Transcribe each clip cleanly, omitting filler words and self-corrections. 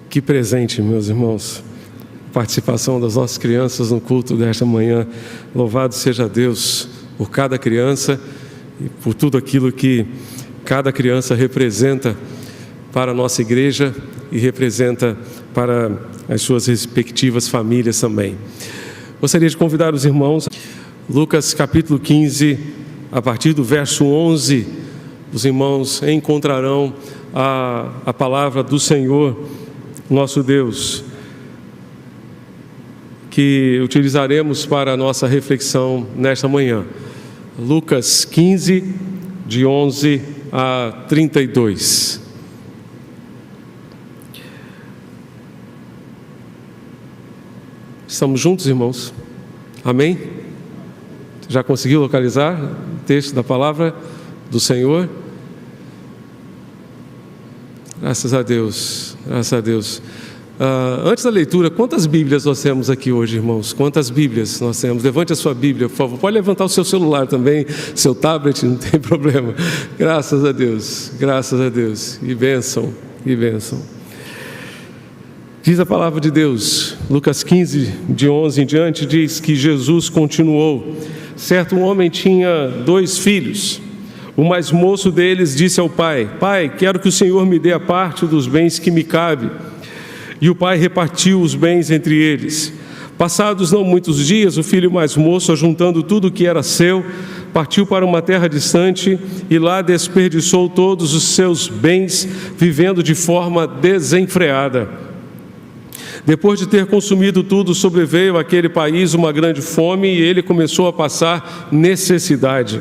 Que presente, meus irmãos, participação das nossas crianças no culto desta manhã. Louvado seja Deus por cada criança e por tudo aquilo que cada criança representa para a nossa igreja e representa para as suas respectivas famílias também. Gostaria de convidar os irmãos, Lucas capítulo 15, a partir do verso 11, os irmãos encontrarão a palavra do Senhor, nosso Deus, que utilizaremos para a nossa reflexão nesta manhã. Lucas 15, de 11 a 32. Estamos juntos, irmãos? Amém? Já conseguiu localizar o texto da palavra do Senhor? Graças a Deus, graças a Deus. Antes da leitura, quantas Bíblias nós temos aqui hoje, irmãos? Quantas Bíblias nós temos? Levante a sua Bíblia, por favor. Pode levantar o seu celular também, seu tablet, não tem problema. Graças a Deus, graças a Deus. E bênção, e bênção. Diz a palavra de Deus, Lucas 15, de 11 em diante, diz que Jesus continuou. Certo homem tinha 2 filhos. O mais moço deles disse ao pai: Pai, quero que o Senhor me dê a parte dos bens que me cabe. E o pai repartiu os bens entre eles. Passados não muitos dias, o filho mais moço, ajuntando tudo o que era seu, partiu para uma terra distante e lá desperdiçou todos os seus bens, vivendo de forma desenfreada. Depois de ter consumido tudo, sobreveio àquele país uma grande fome e ele começou a passar necessidade.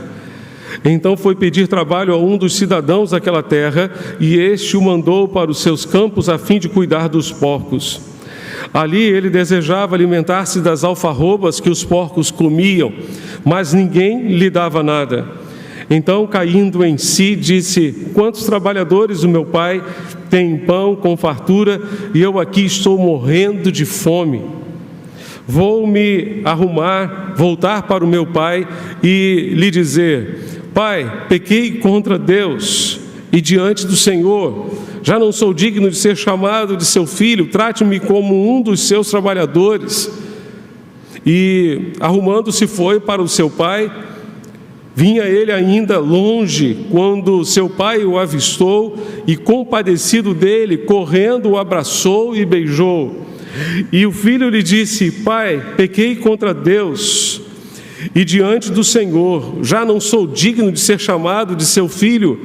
Então foi pedir trabalho a um dos cidadãos daquela terra e este o mandou para os seus campos a fim de cuidar dos porcos. Ali ele desejava alimentar-se das alfarrobas que os porcos comiam, mas ninguém lhe dava nada. Então, caindo em si, disse: Quantos trabalhadores do meu pai têm pão com fartura e eu aqui estou morrendo de fome? Vou me arrumar, voltar para o meu pai e lhe dizer: Pai, pequei contra Deus e diante do Senhor. Já não sou digno de ser chamado de seu filho, trate-me como um dos seus trabalhadores. E arrumando-se foi para o seu pai. Vinha ele ainda longe, quando seu pai o avistou e, compadecido dele, correndo, o abraçou e beijou. E o filho lhe disse: Pai, pequei contra Deus e diante do Senhor, já não sou digno de ser chamado de seu filho.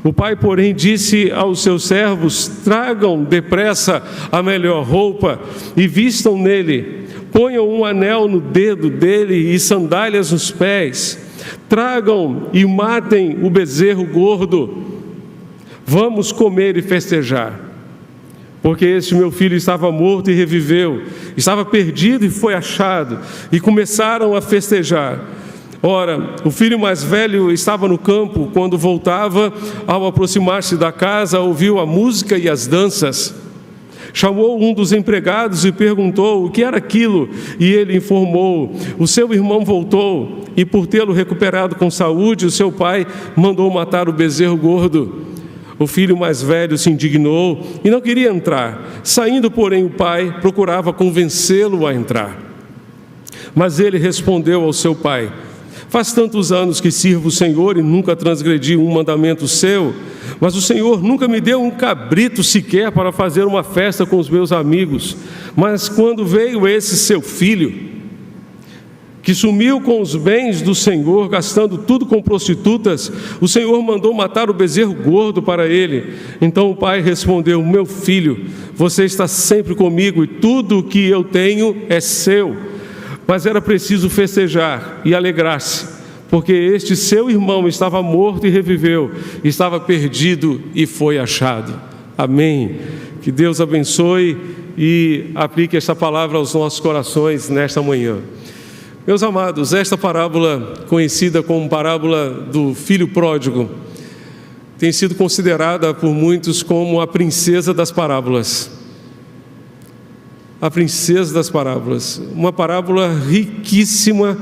O pai, porém, disse aos seus servos: Tragam depressa a melhor roupa e vistam nele. Ponham um anel no dedo dele e sandálias nos pés. Tragam e matem o bezerro gordo. Vamos comer e festejar. Porque este meu filho estava morto e reviveu, estava perdido e foi achado. E começaram a festejar. Ora, o filho mais velho estava no campo. Quando voltava, ao aproximar-se da casa, ouviu a música e as danças. Chamou um dos empregados e perguntou o que era aquilo, e ele informou: o seu irmão voltou, e por tê-lo recuperado com saúde, o seu pai mandou matar o bezerro gordo. O filho mais velho se indignou e não queria entrar. Saindo, porém, o pai procurava convencê-lo a entrar. Mas ele respondeu ao seu pai: Faz tantos anos que sirvo o Senhor e nunca transgredi um mandamento seu, mas o Senhor nunca me deu um cabrito sequer para fazer uma festa com os meus amigos. Mas quando veio esse seu filho, que sumiu com os bens do Senhor, gastando tudo com prostitutas, o Senhor mandou matar o bezerro gordo para ele. Então o pai respondeu: Meu filho, você está sempre comigo e tudo o que eu tenho é seu. Mas era preciso festejar e alegrar-se, porque este seu irmão estava morto e reviveu, estava perdido e foi achado. Amém. Que Deus abençoe e aplique esta palavra aos nossos corações nesta manhã. Meus amados, esta parábola, conhecida como parábola do filho pródigo, tem sido considerada por muitos como a princesa das parábolas. A princesa das parábolas, uma parábola riquíssima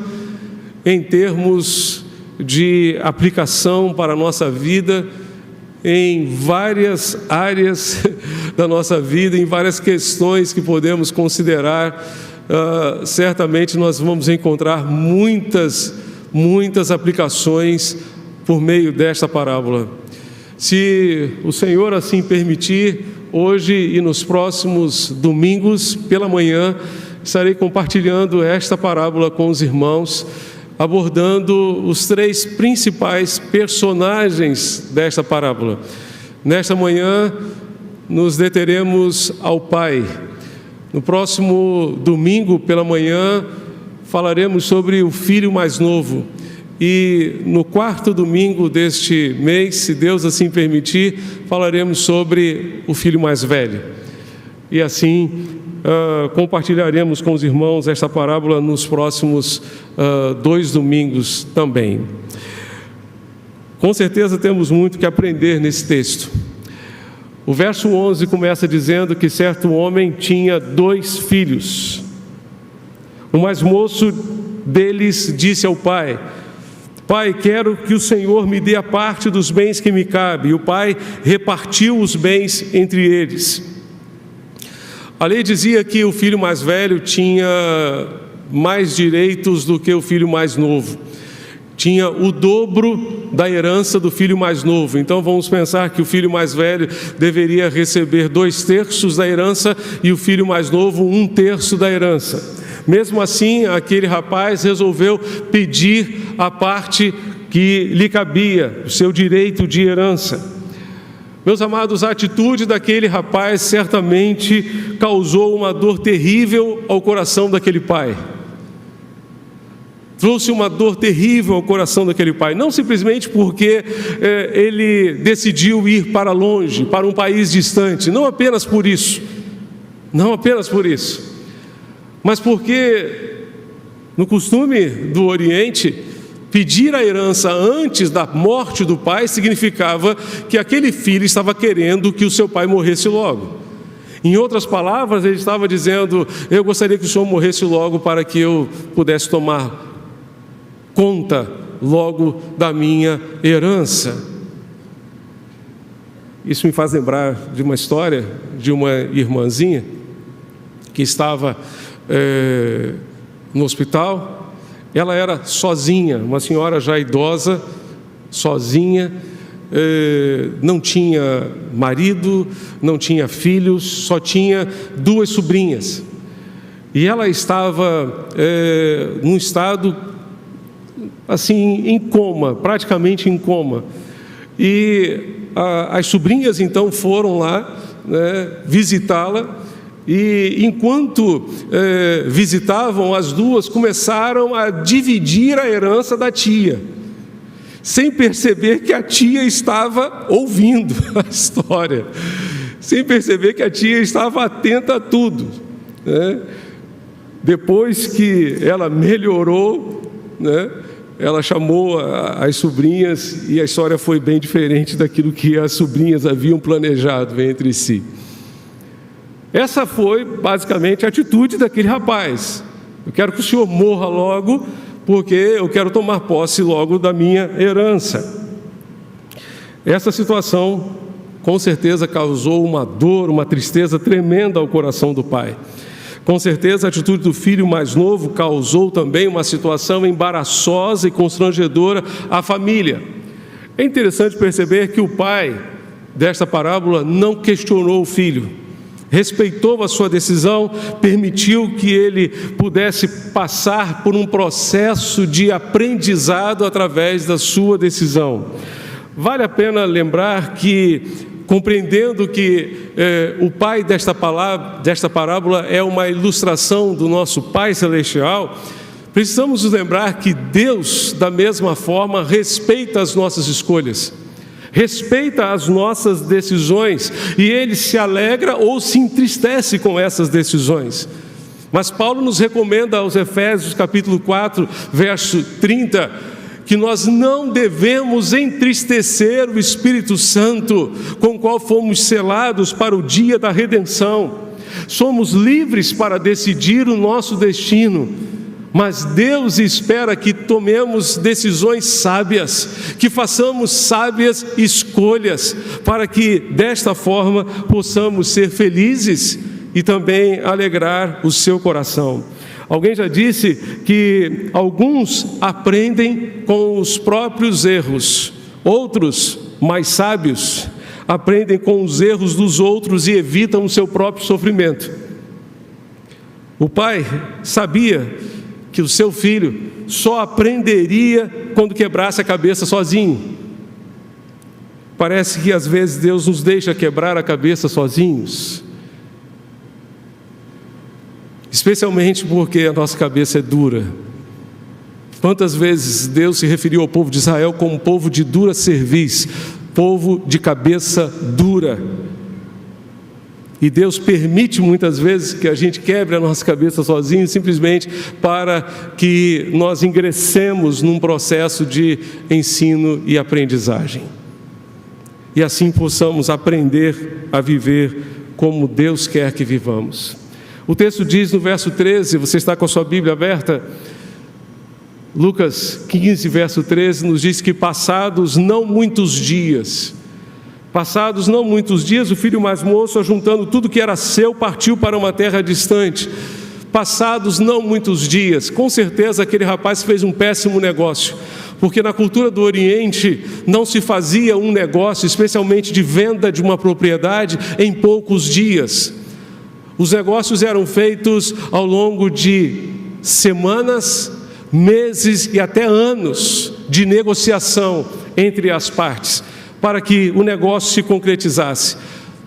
em termos de aplicação para a nossa vida em várias áreas da nossa vida, em várias questões que podemos considerar. Certamente nós vamos encontrar muitas aplicações por meio desta parábola. Se o Senhor assim permitir, hoje e nos próximos domingos, pela manhã, estarei compartilhando esta parábola com os irmãos, abordando os 3 principais personagens desta parábola. Nesta manhã, nos deteremos ao Pai. No próximo domingo, pela manhã, falaremos sobre o filho mais novo. E no 4º domingo deste mês, se Deus assim permitir, falaremos sobre o filho mais velho. E assim, compartilharemos com os irmãos esta parábola nos próximos 2 domingos também. Com certeza temos muito que aprender nesse texto. O verso 11 começa dizendo que certo homem tinha 2 filhos. O mais moço deles disse ao pai: Pai, quero que o Senhor me dê a parte dos bens que me cabe. E o pai repartiu os bens entre eles. A lei dizia que o filho mais velho tinha mais direitos do que o filho mais novo. Tinha o dobro da herança do filho mais novo. Então vamos pensar que o filho mais velho deveria receber 2/3 da herança e o filho mais novo 1/3 da herança. Mesmo assim, aquele rapaz resolveu pedir a parte que lhe cabia, o seu direito de herança. Meus amados, a atitude daquele rapaz certamente causou uma dor terrível ao coração daquele pai. Trouxe uma dor terrível ao coração daquele pai, não simplesmente porque ele decidiu ir para longe, para um país distante, não apenas por isso, mas porque no costume do Oriente, pedir a herança antes da morte do pai significava que aquele filho estava querendo que o seu pai morresse logo. Em outras palavras, ele estava dizendo: eu gostaria que o senhor morresse logo para que eu pudesse tomar conta logo da minha herança. Isso me faz lembrar de uma história de uma irmãzinha que estava no hospital. Ela era sozinha, uma senhora já idosa, sozinha, não tinha marido, não tinha filhos, só tinha 2 sobrinhas. E ela estava num estado assim, em coma, praticamente em coma. E as sobrinhas então foram lá, visitá-la. E enquanto visitavam, as 2 começaram a dividir a herança da tia, sem perceber que a tia estava ouvindo a história, sem perceber que a tia estava atenta a tudo, Depois que ela melhorou, ela chamou as sobrinhas e a história foi bem diferente daquilo que as sobrinhas haviam planejado entre si. Essa foi basicamente a atitude daquele rapaz: eu quero que o senhor morra logo, porque eu quero tomar posse logo da minha herança. Essa situação com certeza causou uma dor, uma tristeza tremenda ao coração do pai. Com certeza a atitude do filho mais novo causou também uma situação embaraçosa e constrangedora à família. É interessante perceber que o pai desta parábola não questionou o filho, respeitou a sua decisão, permitiu que ele pudesse passar por um processo de aprendizado através da sua decisão. Vale a pena lembrar que, compreendendo que o pai desta parábola é uma ilustração do nosso Pai Celestial, precisamos nos lembrar que Deus, da mesma forma, respeita as nossas escolhas, respeita as nossas decisões, e Ele se alegra ou se entristece com essas decisões. Mas Paulo nos recomenda aos Efésios capítulo 4, verso 30, que nós não devemos entristecer o Espírito Santo, com o qual fomos selados para o dia da redenção. Somos livres para decidir o nosso destino, Mas Deus espera que tomemos decisões sábias, que façamos sábias escolhas, para que desta forma possamos ser felizes e também alegrar o seu coração. Alguém já disse que alguns aprendem com os próprios erros, outros, mais sábios, aprendem com os erros dos outros e evitam o seu próprio sofrimento. O pai sabia que o seu filho só aprenderia quando quebrasse a cabeça sozinho. Parece que às vezes Deus nos deixa quebrar a cabeça sozinhos, especialmente porque a nossa cabeça é dura. Quantas vezes Deus se referiu ao povo de Israel como povo de dura cerviz, povo de cabeça dura. E Deus permite muitas vezes que a gente quebre a nossa cabeça sozinho, simplesmente para que nós ingressemos num processo de ensino e aprendizagem. E assim possamos aprender a viver como Deus quer que vivamos. O texto diz no verso 13, você está com a sua Bíblia aberta? Lucas 15, verso 13, nos diz que passados não muitos dias, o filho mais moço, ajuntando tudo que era seu, partiu para uma terra distante. Passados não muitos dias, com certeza aquele rapaz fez um péssimo negócio, porque na cultura do Oriente não se fazia um negócio, especialmente de venda de uma propriedade, em poucos dias. Os negócios eram feitos ao longo de semanas, meses e até anos de negociação entre as partes, para que o negócio se concretizasse.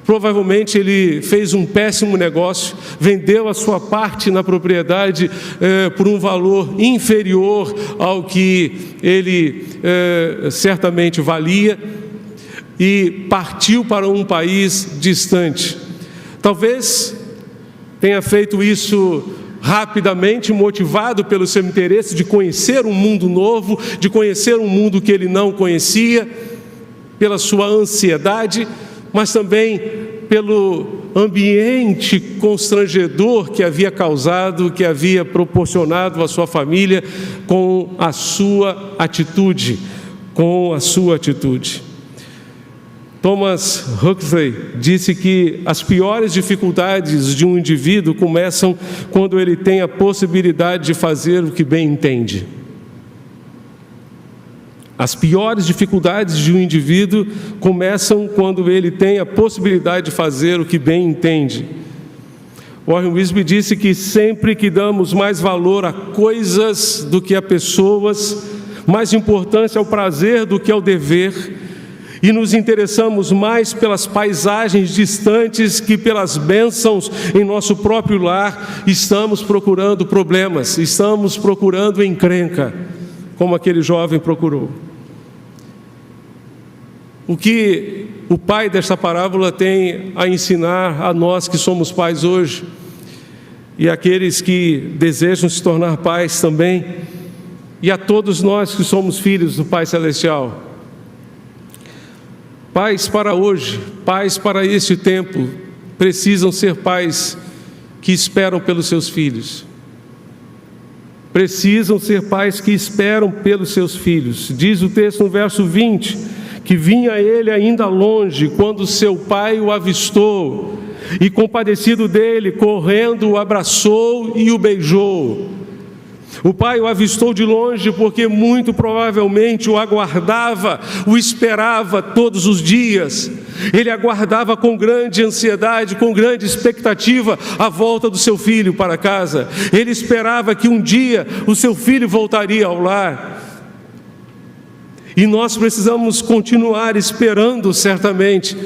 Provavelmente ele fez um péssimo negócio, vendeu a sua parte na propriedade por um valor inferior ao que ele certamente valia, e partiu para um país distante. Talvez tenha feito isso rapidamente, motivado pelo seu interesse de conhecer um mundo novo, de conhecer um mundo que ele não conhecia, pela sua ansiedade, mas também pelo ambiente constrangedor que havia causado, que havia proporcionado à sua família com a sua atitude. Thomas Huxley disse que as piores dificuldades de um indivíduo começam quando ele tem a possibilidade de fazer o que bem entende. As piores dificuldades de um indivíduo começam quando ele tem a possibilidade de fazer o que bem entende. Warren Wiersbe disse que sempre que damos mais valor a coisas do que a pessoas, mais importância ao prazer do que ao dever, e nos interessamos mais pelas paisagens distantes que pelas bênçãos em nosso próprio lar, estamos procurando problemas, estamos procurando encrenca, como aquele jovem procurou. O que o pai desta parábola tem a ensinar a nós que somos pais hoje, e aqueles que desejam se tornar pais também, e a todos nós que somos filhos do Pai Celestial: pais para hoje, pais para este tempo, precisam ser pais que esperam pelos seus filhos. Precisam ser pais que esperam pelos seus filhos. Diz o texto no verso 20, que vinha ele ainda longe, quando seu pai o avistou, e compadecido dele, correndo, o abraçou e o beijou. O pai o avistou de longe porque muito provavelmente o aguardava, o esperava todos os dias. Ele aguardava com grande ansiedade, com grande expectativa a volta do seu filho para casa. Ele esperava que um dia o seu filho voltaria ao lar. E nós precisamos continuar esperando certamente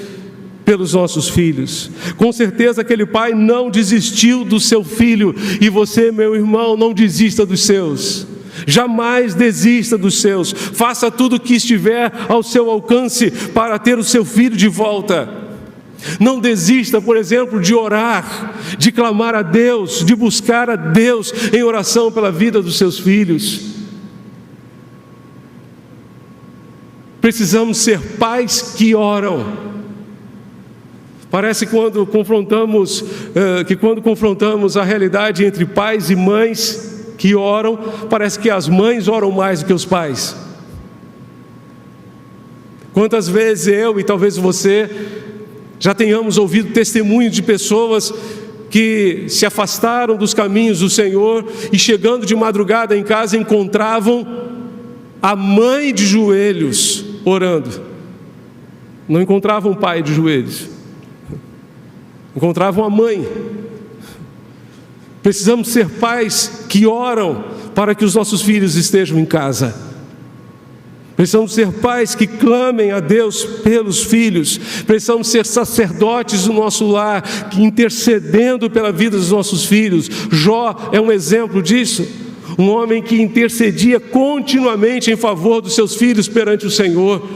pelos nossos filhos. Com certeza aquele pai não desistiu do seu filho, e você, meu irmão, não desista dos seus. Jamais desista dos seus. Faça tudo o que estiver ao seu alcance para ter o seu filho de volta. Não desista, por exemplo, de orar, de clamar a Deus, de buscar a Deus em oração pela vida dos seus filhos. Precisamos ser pais que oram. Parece que quando confrontamos a realidade entre pais e mães, que oram, parece que as mães oram mais do que os pais. Quantas vezes eu e talvez você já tenhamos ouvido testemunhos de pessoas que se afastaram dos caminhos do Senhor e chegando de madrugada em casa encontravam a mãe de joelhos orando. Não encontravam o pai de joelhos, encontravam a mãe. Precisamos ser pais que oram para que os nossos filhos estejam em casa. Precisamos ser pais que clamem a Deus pelos filhos. Precisamos ser sacerdotes do nosso lar, que intercedendo pela vida dos nossos filhos. Jó é um exemplo disso. Um homem que intercedia continuamente em favor dos seus filhos perante o Senhor.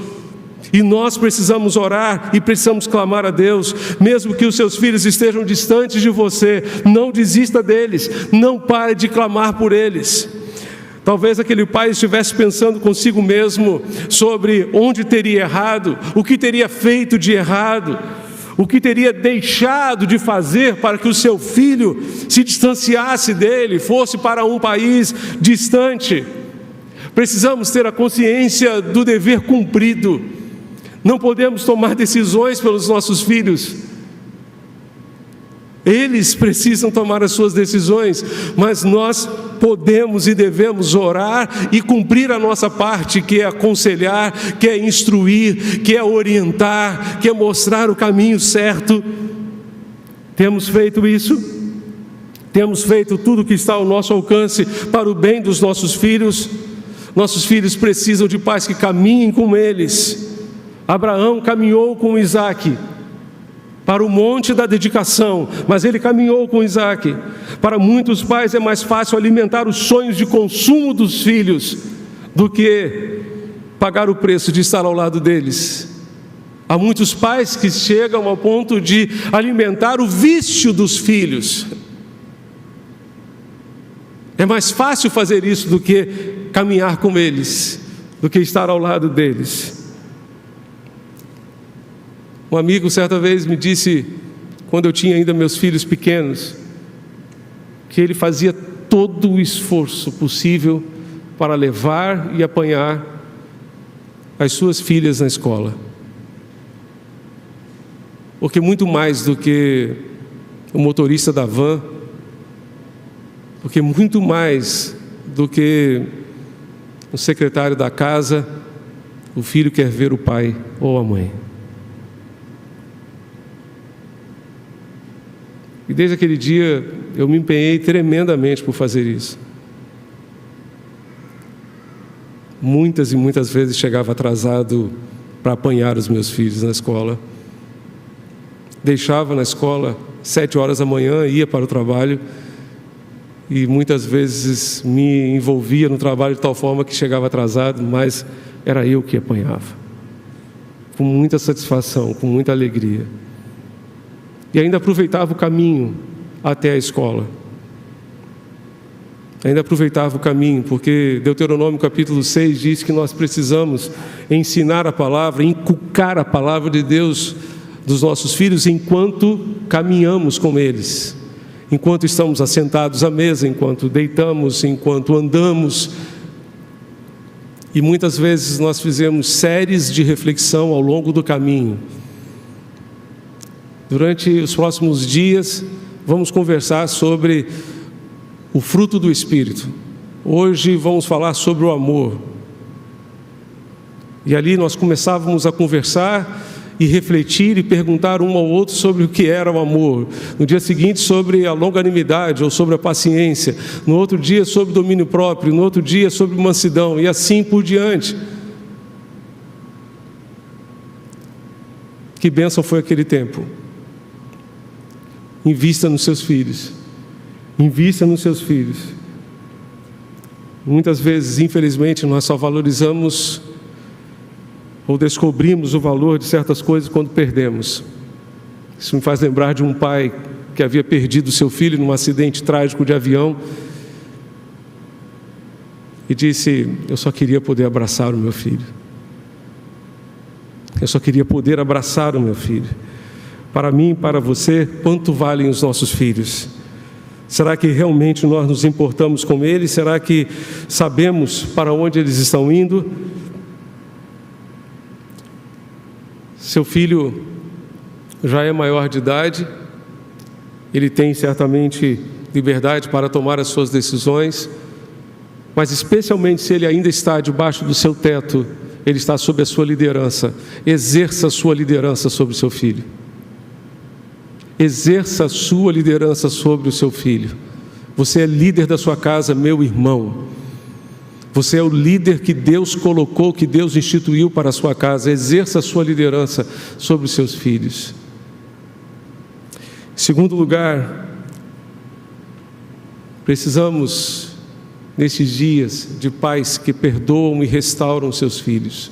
E nós precisamos orar e precisamos clamar a Deus, mesmo que os seus filhos estejam distantes de você, não desista deles, não pare de clamar por eles. Talvez aquele pai estivesse pensando consigo mesmo sobre onde teria errado, o que teria feito de errado, o que teria deixado de fazer para que o seu filho se distanciasse dele, fosse para um país distante. Precisamos ter a consciência do dever cumprido. Não podemos tomar decisões pelos nossos filhos. Eles precisam tomar as suas decisões, mas nós podemos e devemos orar e cumprir a nossa parte, que é aconselhar, que é instruir, que é orientar, que é mostrar o caminho certo. Temos feito isso? Temos feito tudo o que está ao nosso alcance para o bem dos nossos filhos? Nossos filhos precisam de pais que caminhem com eles. Abraão caminhou com Isaque para o monte da dedicação, mas ele caminhou com Isaque. Para muitos pais é mais fácil alimentar os sonhos de consumo dos filhos do que pagar o preço de estar ao lado deles. Há muitos pais que chegam ao ponto de alimentar o vício dos filhos. É mais fácil fazer isso do que caminhar com eles, do que estar ao lado deles. Um amigo certa vez me disse, quando eu tinha ainda meus filhos pequenos, que ele fazia todo o esforço possível para levar e apanhar as suas filhas na escola. Porque muito mais do que o motorista da van, porque muito mais do que o secretário da casa, o filho quer ver o pai ou a mãe. E desde aquele dia eu me empenhei tremendamente por fazer isso. Muitas e muitas vezes chegava atrasado para apanhar os meus filhos na escola. Deixava na escola 7 horas da manhã, ia para o trabalho e muitas vezes me envolvia no trabalho de tal forma que chegava atrasado, mas era eu que apanhava. Com muita satisfação, com muita alegria. E ainda aproveitava o caminho até a escola. Ainda aproveitava o caminho, porque Deuteronômio capítulo 6 diz que nós precisamos ensinar a palavra, inculcar a palavra de Deus dos nossos filhos enquanto caminhamos com eles. Enquanto estamos assentados à mesa, enquanto deitamos, enquanto andamos. E muitas vezes nós fizemos séries de reflexão ao longo do caminho. Durante os próximos dias, vamos conversar sobre o fruto do Espírito. Hoje vamos falar sobre o amor. E ali nós começávamos a conversar e refletir e perguntar um ao outro sobre o que era o amor. No dia seguinte, sobre a longanimidade ou sobre a paciência. No outro dia, sobre o domínio próprio. No outro dia, sobre mansidão. E assim por diante. Que bênção foi aquele tempo. Invista nos seus filhos. Invista nos seus filhos. Muitas vezes, infelizmente, nós só valorizamos ou descobrimos o valor de certas coisas quando perdemos. Isso me faz lembrar de um pai que havia perdido seu filho num acidente trágico de avião e disse: eu só queria poder abraçar o meu filho. Eu só queria poder abraçar o meu filho. Para mim e para você, quanto valem os nossos filhos? Será que realmente nós nos importamos com eles? Será que sabemos para onde eles estão indo? Seu filho já é maior de idade, ele tem certamente liberdade para tomar as suas decisões, mas especialmente se ele ainda está debaixo do seu teto, ele está sob a sua liderança. Exerça a sua liderança sobre o seu filho. Exerça a sua liderança sobre o seu filho. Você é líder da sua casa, meu irmão. Você é o líder que Deus colocou, que Deus instituiu para a sua casa. Exerça a sua liderança sobre os seus filhos. Em segundo lugar, precisamos, nesses dias, de pais que perdoam e restauram seus filhos.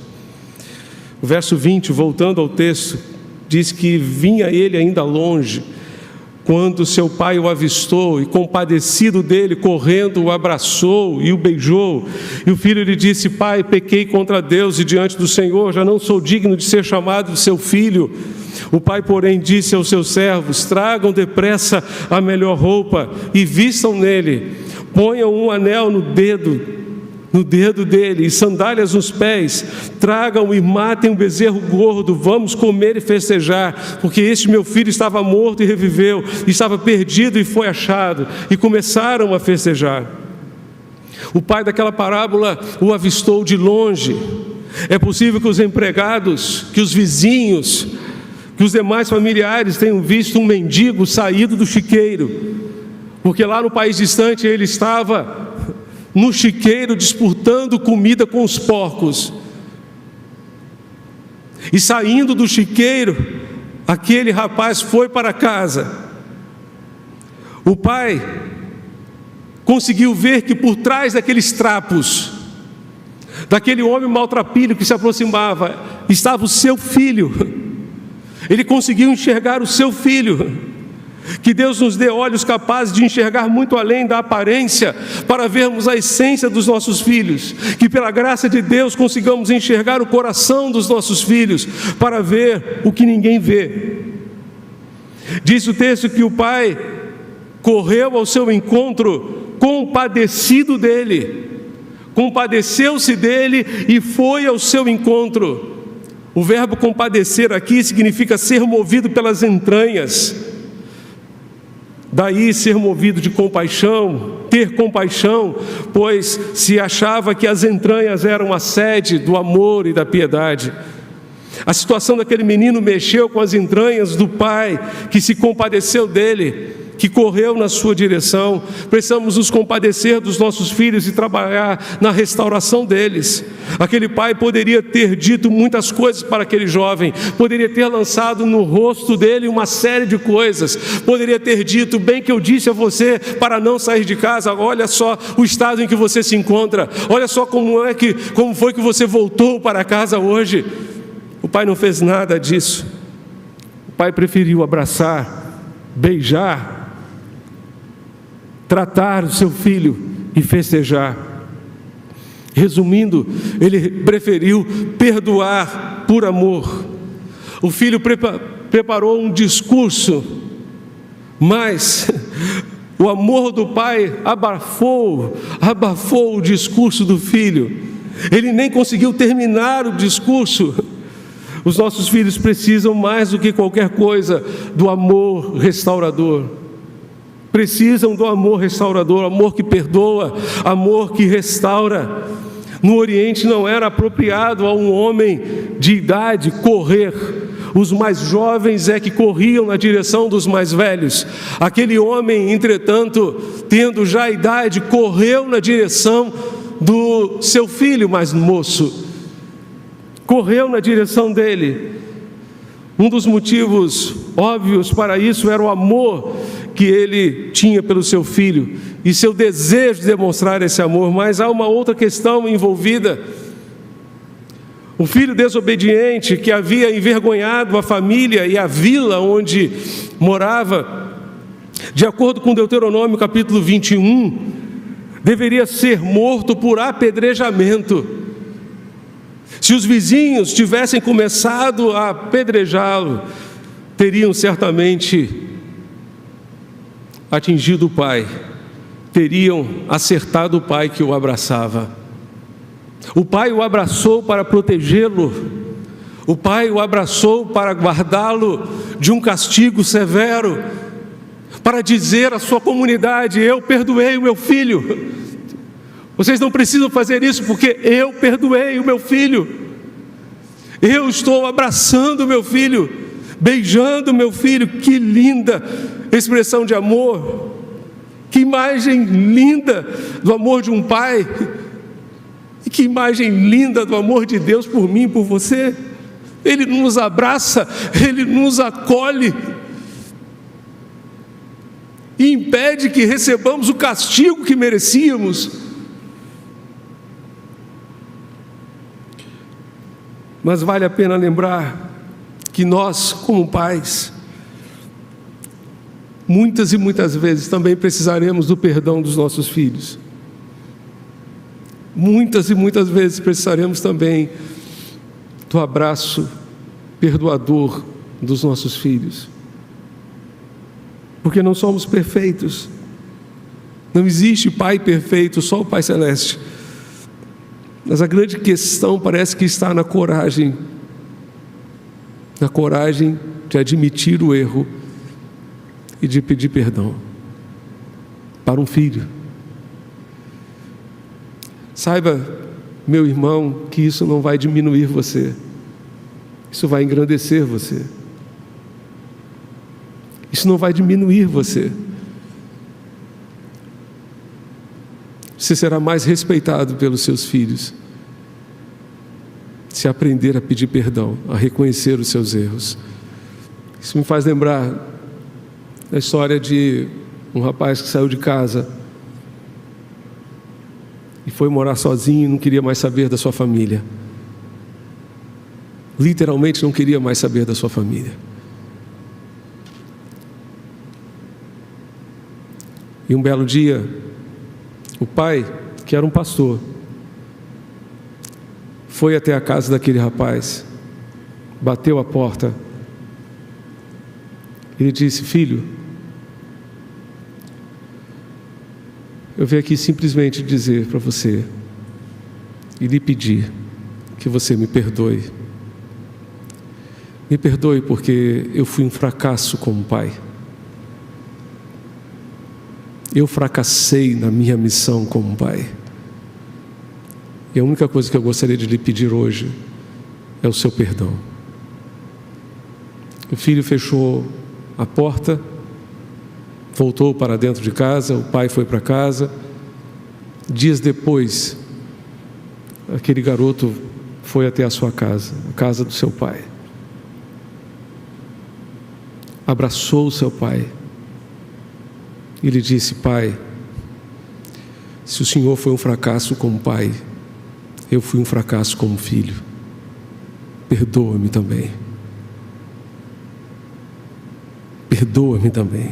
O verso 20, voltando ao texto, diz que vinha ele ainda longe, quando seu pai o avistou e, compadecido dele, correndo, o abraçou e o beijou. E o filho lhe disse: pai, pequei contra Deus e diante do Senhor, já não sou digno de ser chamado de seu filho. O pai, porém, disse aos seus servos: tragam depressa a melhor roupa e vistam nele, ponham um anel no dedo dele e sandálias nos pés, tragam e matem um bezerro gordo, vamos comer e festejar, porque este meu filho estava morto e reviveu, estava perdido e foi achado. E começaram a festejar. O pai daquela parábola o avistou de longe. É possível que os empregados, que os vizinhos, que os demais familiares tenham visto um mendigo saído do chiqueiro, porque lá no país distante ele estava no chiqueiro disputando comida com os porcos. E saindo do chiqueiro, aquele rapaz foi para casa. O pai conseguiu ver que por trás daqueles trapos, daquele homem maltrapilho que se aproximava, estava o seu filho. Ele conseguiu enxergar o seu filho. Que Deus nos dê olhos capazes de enxergar muito além da aparência, para vermos a essência dos nossos filhos. Que pela graça de Deus consigamos enxergar o coração dos nossos filhos, para ver o que ninguém vê. Diz o texto que o pai correu ao seu encontro, compadecido dele, compadeceu-se dele e foi ao seu encontro. O verbo compadecer aqui significa ser movido pelas entranhas. Daí ser movido de compaixão, ter compaixão, pois se achava que as entranhas eram a sede do amor e da piedade. A situação daquele menino mexeu com as entranhas do pai, que se compadeceu dele, que correu na sua direção. Precisamos nos compadecer dos nossos filhos e trabalhar na restauração deles. Aquele pai poderia ter dito muitas coisas para aquele jovem, poderia ter lançado no rosto dele uma série de coisas, poderia ter dito: bem que eu disse a você para não sair de casa, olha só o estado em que você se encontra, olha só como foi que você voltou para casa hoje. O pai não fez nada disso. O pai preferiu abraçar, beijar, tratar o seu filho e festejar. Resumindo, ele preferiu perdoar por amor. O filho preparou um discurso, mas o amor do pai abafou o discurso do filho. Ele nem conseguiu terminar o discurso. Os nossos filhos precisam mais do que qualquer coisa do amor restaurador. Precisam do amor restaurador, amor que perdoa, amor que restaura. No Oriente não era apropriado a um homem de idade correr. Os mais jovens é que corriam na direção dos mais velhos. Aquele homem, entretanto, tendo já idade, correu na direção do seu filho mais moço. Correu na direção dele. Um dos motivos óbvios para isso era o amor que ele tinha pelo seu filho e seu desejo de demonstrar esse amor. Mas há uma outra questão envolvida. O filho desobediente, que havia envergonhado a família e a vila onde morava, de acordo com Deuteronômio capítulo 21, deveria ser morto por apedrejamento. Se os vizinhos tivessem começado a apedrejá-lo, teriam certamente atingido o pai, teriam acertado o pai que o abraçava. O pai o abraçou para protegê-lo. O pai o abraçou para guardá-lo de um castigo severo, para dizer à sua comunidade: eu perdoei o meu filho. Vocês não precisam fazer isso, porque eu perdoei o meu filho. Eu estou abraçando o meu filho, beijando o meu filho. Que linda expressão de amor! Que imagem linda do amor de um pai! E que imagem linda do amor de Deus por mim e por você! Ele nos abraça, Ele nos acolhe e impede que recebamos o castigo que merecíamos. Mas vale a pena lembrar que nós, como pais, muitas e muitas vezes também precisaremos do perdão dos nossos filhos. Muitas e muitas vezes precisaremos também do abraço perdoador dos nossos filhos. Porque não somos perfeitos. Não existe pai perfeito, só o Pai Celeste. Mas a grande questão parece que está na coragem de admitir o erro e de pedir perdão para um filho. Saiba, meu irmão, que isso não vai diminuir você, isso vai engrandecer você. Isso não vai diminuir você. Você será mais respeitado pelos seus filhos se aprender a pedir perdão, a reconhecer os seus erros. Isso me faz lembrar da história de um rapaz que saiu de casa e foi morar sozinho e não queria mais saber da sua família. Literalmente não queria mais saber da sua família. E um belo dia, o pai, que era um pastor, foi até a casa daquele rapaz, bateu a porta. Ele disse: filho, eu vim aqui simplesmente dizer para você e lhe pedir que você me perdoe. Me perdoe porque eu fui um fracasso como pai. Eu fracassei na minha missão como pai. E a única coisa que eu gostaria de lhe pedir hoje é o seu perdão. O filho fechou a porta, voltou para dentro de casa, o pai foi para casa. Dias depois, aquele garoto foi até a sua casa, a casa do seu pai. Abraçou o seu pai. E lhe disse: pai, se o senhor foi um fracasso como pai, eu fui um fracasso como filho. Perdoa-me também. Perdoa-me também.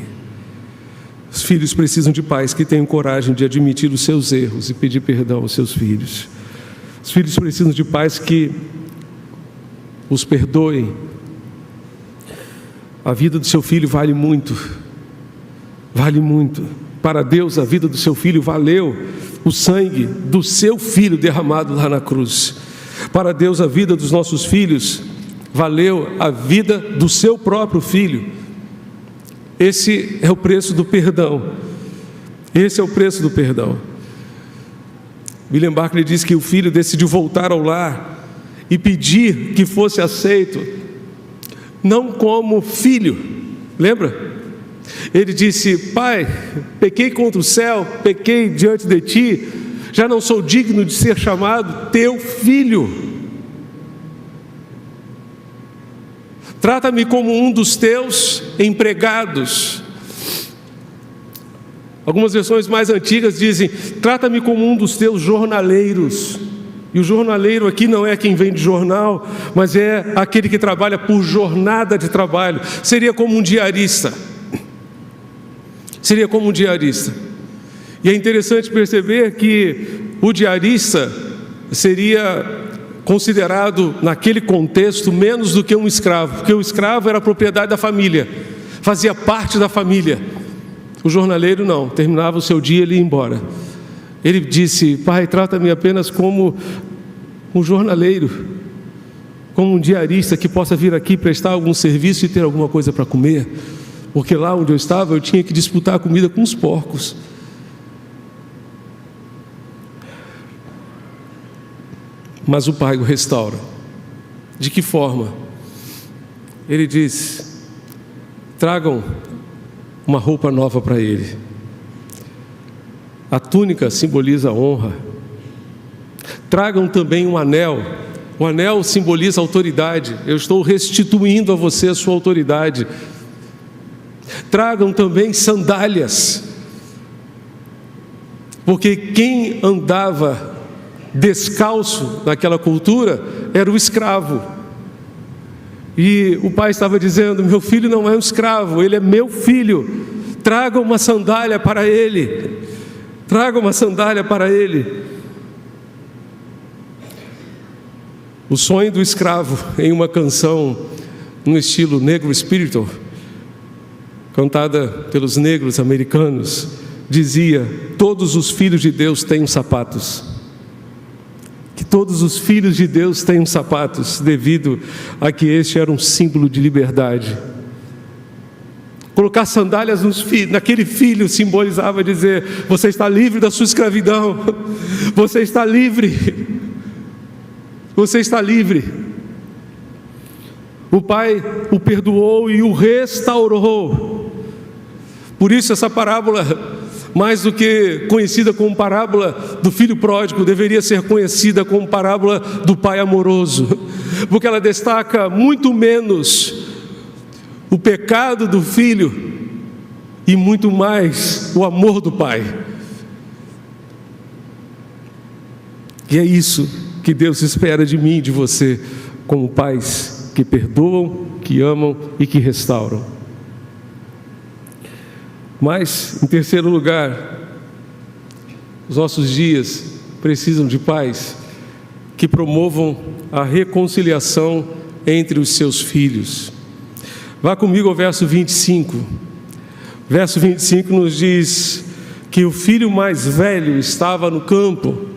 Os filhos precisam de pais que tenham coragem de admitir os seus erros e pedir perdão aos seus filhos. Os filhos precisam de pais que os perdoem. A vida do seu filho vale muito. Vale muito. Para Deus, a vida do seu filho valeu o sangue do seu filho derramado lá na cruz. Para Deus, a vida dos nossos filhos valeu a vida do seu próprio filho. Esse é o preço do perdão. Esse é o preço do perdão. William Barclay diz que o filho decidiu voltar ao lar e pedir que fosse aceito, não como filho. Lembra? Ele disse: pai, pequei contra o céu, pequei diante de ti, já não sou digno de ser chamado teu filho. Trata-me como um dos teus empregados. Algumas versões mais antigas dizem: trata-me como um dos teus jornaleiros. E o jornaleiro aqui não é quem vende jornal, mas é aquele que trabalha por jornada de trabalho. Seria como um diarista. Seria como um diarista. E é interessante perceber que o diarista seria considerado, naquele contexto, menos do que um escravo, porque o escravo era propriedade da família, fazia parte da família. O jornaleiro não, terminava o seu dia e ele ia embora. Ele disse: pai, trata-me apenas como um jornaleiro, como um diarista que possa vir aqui prestar algum serviço e ter alguma coisa para comer, porque lá onde eu estava eu tinha que disputar a comida com os porcos. Mas o pai o restaura. De que forma? Ele diz: tragam uma roupa nova para ele. A túnica simboliza a honra. Tragam também um anel. O anel simboliza a autoridade. Eu estou restituindo a você a sua autoridade. Tragam também sandálias, porque quem andava descalço naquela cultura era o escravo. E o pai estava dizendo: meu filho não é um escravo, ele é meu filho. Traga uma sandália para ele. Traga uma sandália para ele. O sonho do escravo, em uma canção no estilo negro spiritual, cantada pelos negros americanos, dizia: todos os filhos de Deus têm sapatos. Que todos os filhos de Deus tenham sapatos, devido a que este era um símbolo de liberdade. Colocar sandálias naquele filho simbolizava dizer: você está livre da sua escravidão, você está livre, você está livre. O pai o perdoou e o restaurou. Por isso essa parábola, mais do que conhecida como parábola do filho pródigo, deveria ser conhecida como parábola do pai amoroso, porque ela destaca muito menos o pecado do filho e muito mais o amor do pai. E é isso que Deus espera de mim e de você, como pais que perdoam, que amam e que restauram. Mas, em terceiro lugar, os nossos dias precisam de pais que promovam a reconciliação entre os seus filhos. Vá comigo ao verso 25. Verso 25 nos diz que o filho mais velho estava no campo.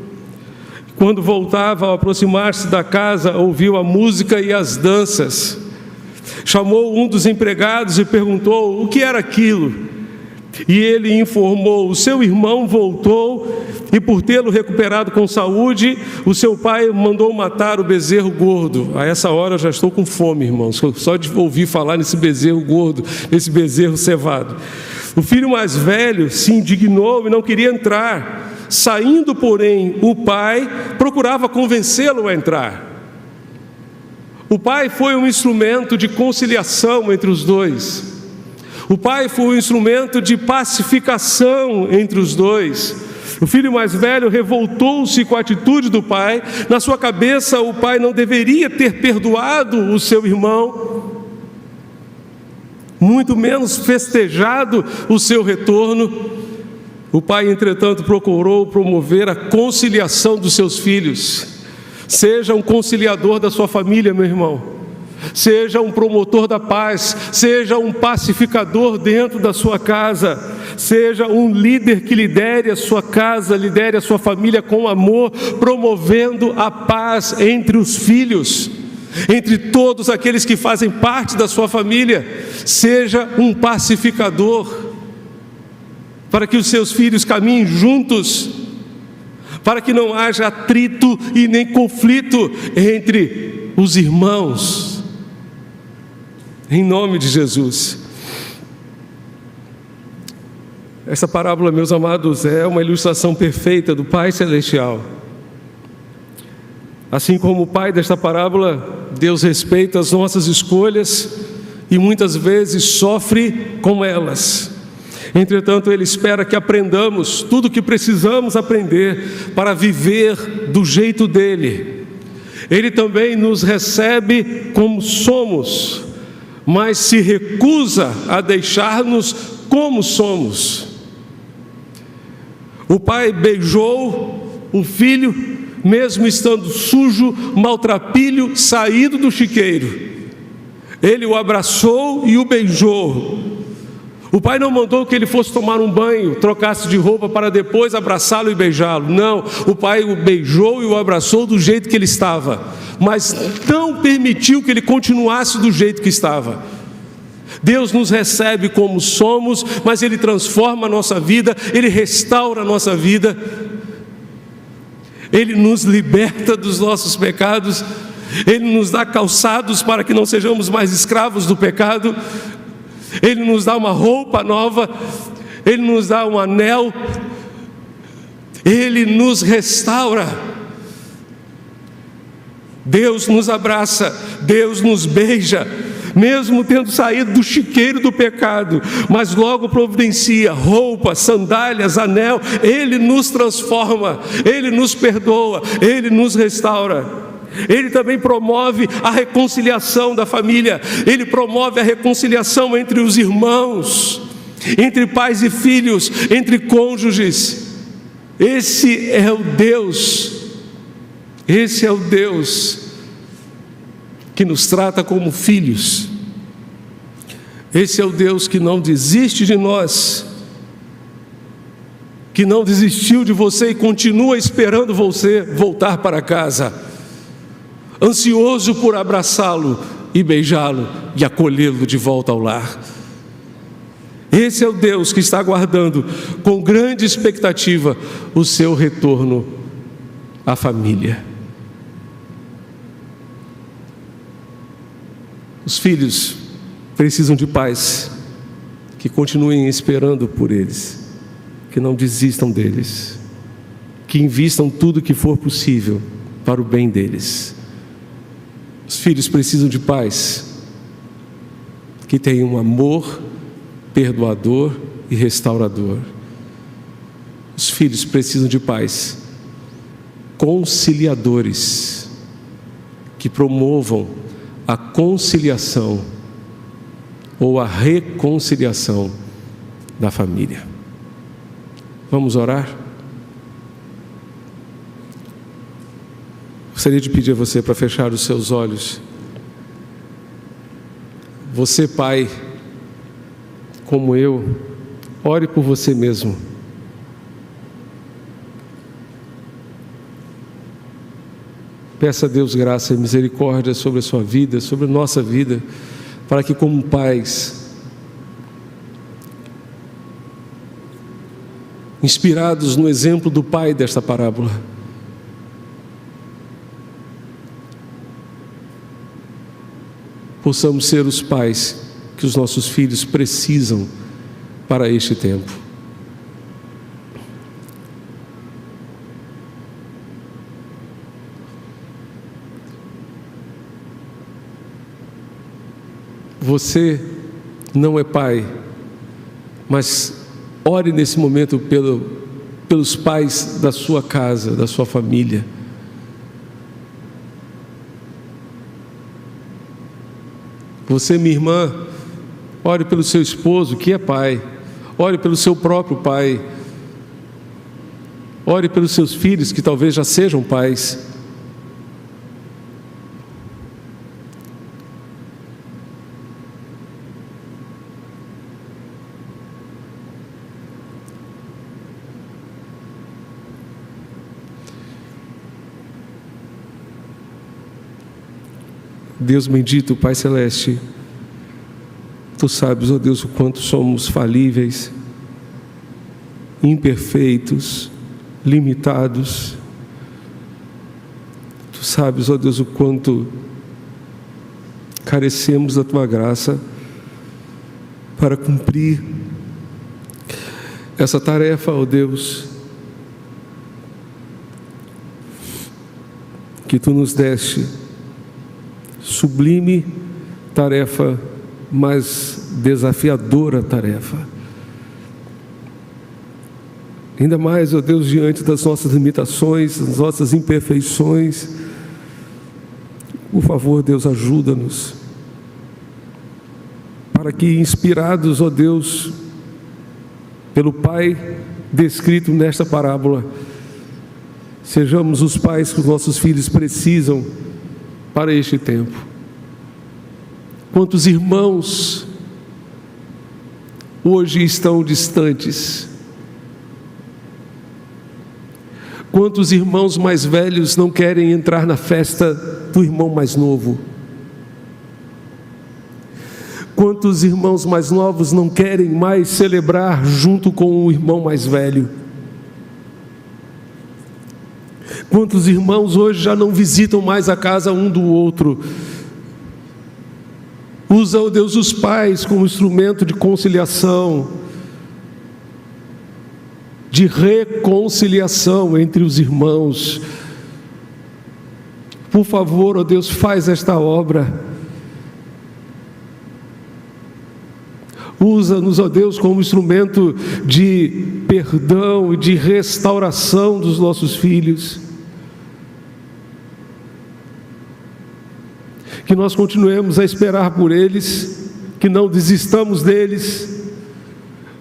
Quando voltava, ao aproximar-se da casa, ouviu a música e as danças. Chamou um dos empregados e perguntou o que era aquilo. E ele informou: o seu irmão voltou e, por tê-lo recuperado com saúde, o seu pai mandou matar o bezerro gordo. A essa hora eu já estou com fome, irmãos, só de ouvir falar nesse bezerro gordo, nesse bezerro cevado. O filho mais velho se indignou e não queria entrar. Saindo, porém, o pai procurava convencê-lo a entrar. O pai foi um instrumento de conciliação entre os dois. O pai foi um instrumento de pacificação entre os dois. O filho mais velho revoltou-se com a atitude do pai. Na sua cabeça, o pai não deveria ter perdoado o seu irmão, muito menos festejado o seu retorno. O pai, entretanto, procurou promover a conciliação dos seus filhos. Seja um conciliador da sua família, meu irmão. Seja um promotor da paz, seja um pacificador dentro da sua casa, seja um líder que lidere a sua casa, lidere a sua família com amor, promovendo a paz entre os filhos, entre todos aqueles que fazem parte da sua família. Seja um pacificador, para que os seus filhos caminhem juntos, para que não haja atrito e nem conflito entre os irmãos. Em nome de Jesus. Essa parábola, meus amados, é uma ilustração perfeita do Pai Celestial. Assim como o Pai desta parábola, Deus respeita as nossas escolhas e muitas vezes sofre com elas. Entretanto, Ele espera que aprendamos tudo o que precisamos aprender para viver do jeito dEle. Ele também nos recebe como somos, mas se recusa a deixar-nos como somos. O pai beijou o filho, mesmo estando sujo, maltrapilho, saído do chiqueiro. Ele o abraçou e o beijou. O pai não mandou que ele fosse tomar um banho, trocasse de roupa para depois abraçá-lo e beijá-lo. Não, o pai o beijou e o abraçou do jeito que ele estava, mas não permitiu que ele continuasse do jeito que estava. Deus nos recebe como somos, mas Ele transforma a nossa vida, Ele restaura a nossa vida, Ele nos liberta dos nossos pecados, Ele nos dá calçados para que não sejamos mais escravos do pecado, Ele nos dá uma roupa nova, Ele nos dá um anel, Ele nos restaura. Deus nos abraça, Deus nos beija, mesmo tendo saído do chiqueiro do pecado, mas logo providencia roupa, sandálias, anel. Ele nos transforma, Ele nos perdoa, Ele nos restaura. Ele também promove a reconciliação da família, Ele promove a reconciliação entre os irmãos, entre pais e filhos, entre cônjuges. Esse é o Deus que nos trata como filhos. Esse é o Deus que não desiste de nós, que não desistiu de você e continua esperando você voltar para casa, ansioso por abraçá-lo e beijá-lo e acolhê-lo de volta ao lar. Esse é o Deus que está aguardando com grande expectativa o seu retorno à família. Os filhos precisam de pais que continuem esperando por eles, que não desistam deles, que invistam tudo que for possível para o bem deles. Os filhos precisam de pais que tenham um amor perdoador e restaurador. Os filhos precisam de pais conciliadores que promovam a conciliação ou a reconciliação da família. Vamos orar? Gostaria de pedir a você para fechar os seus olhos. Você, pai, como eu, ore por você mesmo. Peça a Deus graça e misericórdia sobre a sua vida, sobre a nossa vida, para que como pais, inspirados no exemplo do pai desta parábola, possamos ser os pais que os nossos filhos precisam para este tempo. Você não é pai, mas ore nesse momento pelos pais da sua casa, da sua família. Você, minha irmã, ore pelo seu esposo, que é pai. Ore pelo seu próprio pai. Ore pelos seus filhos, que talvez já sejam pais. Deus bendito, Pai Celeste, Tu sabes, ó Deus, o quanto somos falíveis, imperfeitos, limitados. Tu sabes, ó Deus, o quanto carecemos da Tua graça para cumprir essa tarefa, ó Deus, que Tu nos deste. Sublime tarefa, mas desafiadora tarefa. Ainda mais, ó Deus, diante das nossas limitações, das nossas imperfeições, por favor, Deus, ajuda-nos, para que, inspirados, ó Deus, pelo Pai descrito nesta parábola, sejamos os pais que os nossos filhos precisam para este tempo. Quantos irmãos hoje estão distantes? Quantos irmãos mais velhos não querem entrar na festa do irmão mais novo? Quantos irmãos mais novos não querem mais celebrar junto com o irmão mais velho? Quantos irmãos hoje já não visitam mais a casa um do outro? Usa, ó Deus, os pais como instrumento de conciliação, de reconciliação entre os irmãos. Por favor, ó Deus, faz esta obra. Usa-nos, ó Deus, como instrumento de perdão e de restauração dos nossos filhos. Que nós continuemos a esperar por eles, que não desistamos deles,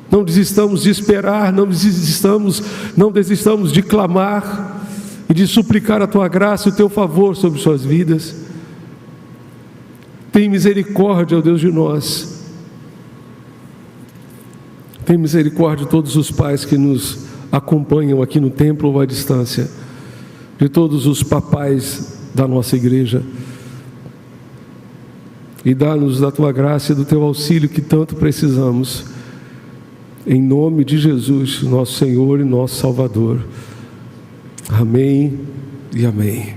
não desistamos de esperar, não desistamos de clamar e de suplicar a Tua graça e o Teu favor sobre suas vidas. Tem misericórdia, ó Deus, de nós. Tem misericórdia de todos os pais que nos acompanham aqui no templo ou à distância, de todos os papais da nossa igreja. E dá-nos da Tua graça e do Teu auxílio que tanto precisamos. Em nome de Jesus, nosso Senhor e nosso Salvador. Amém e amém.